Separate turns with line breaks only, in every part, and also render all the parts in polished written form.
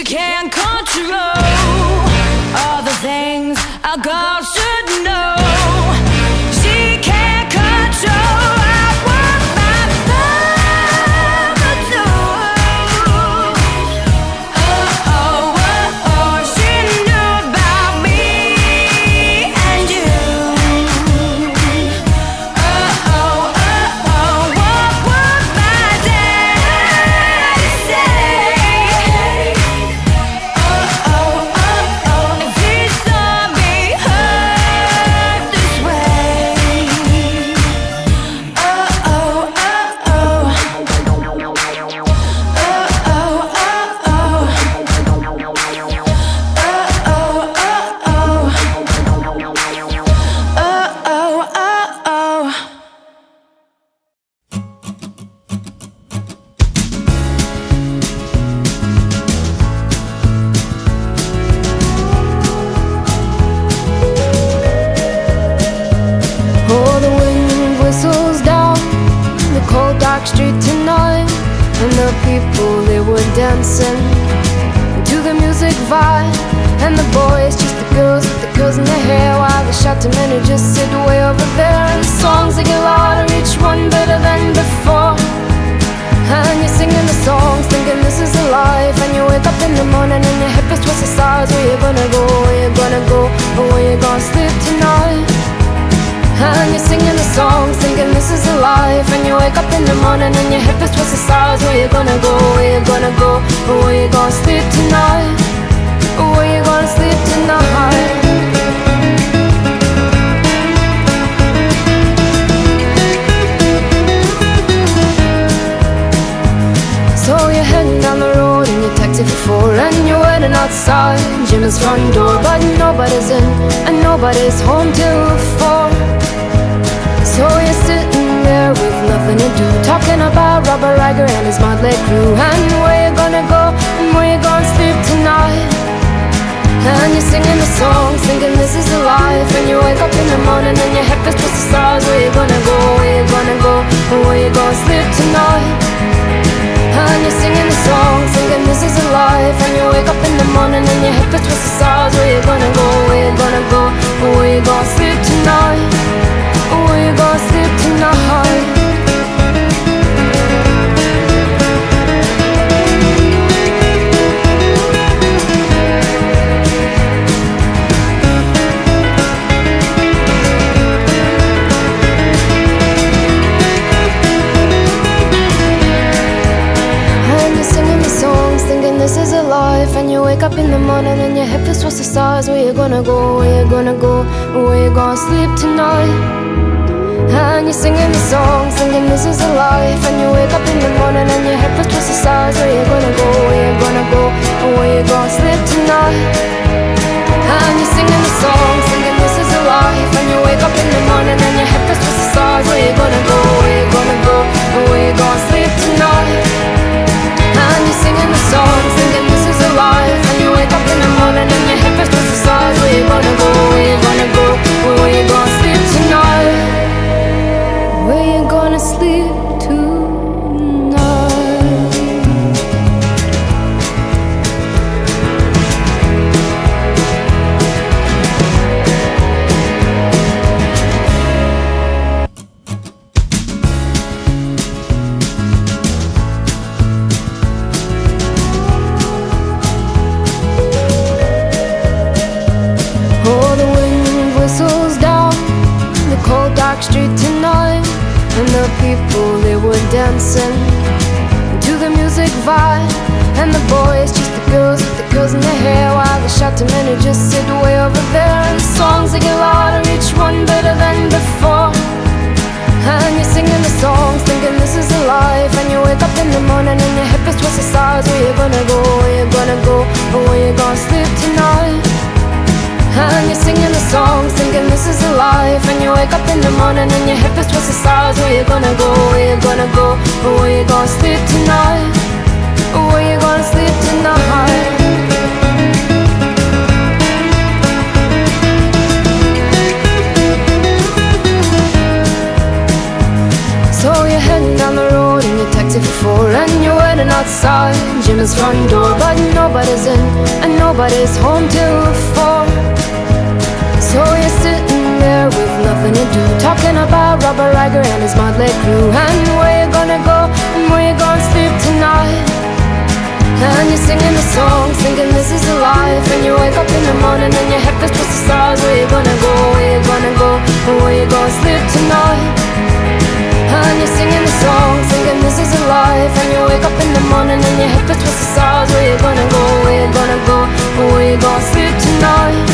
She can't control all the things a girl should know. She can't control what my mama knows. Oh, oh, oh, oh, she knew about me and you. Oh, oh, oh, oh, what would my daddy say? Oh, oh, oh, oh, if he saw me hurt this way. Oh, oh, oh, oh.
Oh, the wind whistles down the cold dark street tonight, and the people, they were dancing to the music vibe. And the boys just the girls with the curls in their hair, while the shouting men who just sit way over there. And the songs, they get louder, each one better than before. And you're singing the songs, thinking this is a life. And you wake up in the morning and your hip is twisted sides. Where you gonna go, where you gonna go, or where you gonna sleep tonight? And you're singing the songs, thinking this is a life. And you wake up in the morning and your hip is twisted sides. Where you gonna go, where you gonna go, or where you gonna sleep tonight? Or where you gonna sleep tonight? So you're heading down the road in your taxi for four, and you're waiting outside Jim's front door, but nobody's in and nobody's home till 4. So you're sitting there with nothing to do, talking about Robert Riger and his motley crew, and where you gonna go and where you gonna sleep tonight. And you're singing the songs, thinking this is a life. And you wake up in the morning and your head is twisted stars. Where you gonna go, where you gonna go, and where you gonna sleep tonight? And you're singing the songs, thinking this is a life. And you wake up in the morning and your hip is twisted stars. Where you gonna go, where you gonna go, or where you gonna sleep tonight? Or where you gonna sleep tonight? This is a life, and you wake up in the morning and your hip is twisted stars. Where you gonna go, where you gonna go, where you gonna sleep tonight? And you're singing the songs, thinking this is a life. And you wake up in the morning and your hip is twisted stars. Where you gonna go, where you gonna go, where you gonna sleep tonight? And you're singing the songs, thinking this is a life. And you wake up in the morning and your hip is twisted stars. Where you gonna go, where you gonna go, where you gonna sleep tonight? And you're singing the songs, thinking this is a life. And you wake up in the morning and your hip is twisted stars. Where you gonna go, where you gonna go, where you gonna sleep tonight? Where you gonna sleep tonight? Street tonight, and the people, they were dancing to the music vibe. And the boys, just the girls with the curls in their hair, while the shouting men who just sit way over there. And the songs, they get louder, each one better than before. And you're singing the songs, thinking this is a life. And you wake up in the morning and your hip is twisted stars. Where you gonna go, where you gonna go, or where you gonna sleep tonight? And you're singing the songs, thinking this is a life. And you wake up in the morning and your hip is twisted stars. Where you gonna go, where you gonna go, or where you gonna sleep tonight? Or where you gonna sleep tonight? So you're heading down the road in your taxi for 4, and you're waiting outside Jim's front door, but nobody's in, and nobody's home till 4. So you're sitting there with nothing to do, talking about Robert Riger and his motley crew, and where you gonna go, and where you gonna sleep tonight. And you're singing the song, thinking this is a life. And you wake up in the morning and your head feels towards the stars. Where you gonna go, where you gonna go, and where you gonna sleep tonight. And you're singing the song, thinking this is a life. And you wake up in the morning and your head feels towards the stars. Where you gonna go, where you gonna go, and where you gonna sleep tonight.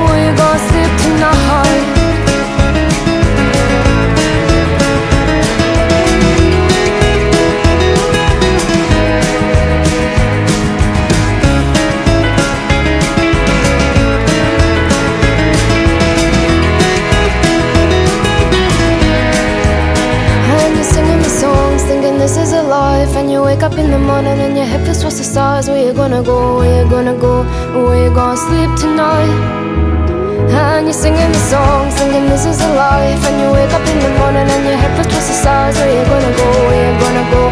Where you gonna sleep tonight. This is a life, and you wake up in the morning and your head feels towards the stars. Where you gonna go, where you gonna go, where you gonna sleep tonight. And you're singing the song, thinking this is a life. And you wake up in the morning and your head feels towards the stars. Where you gonna go, where you gonna go,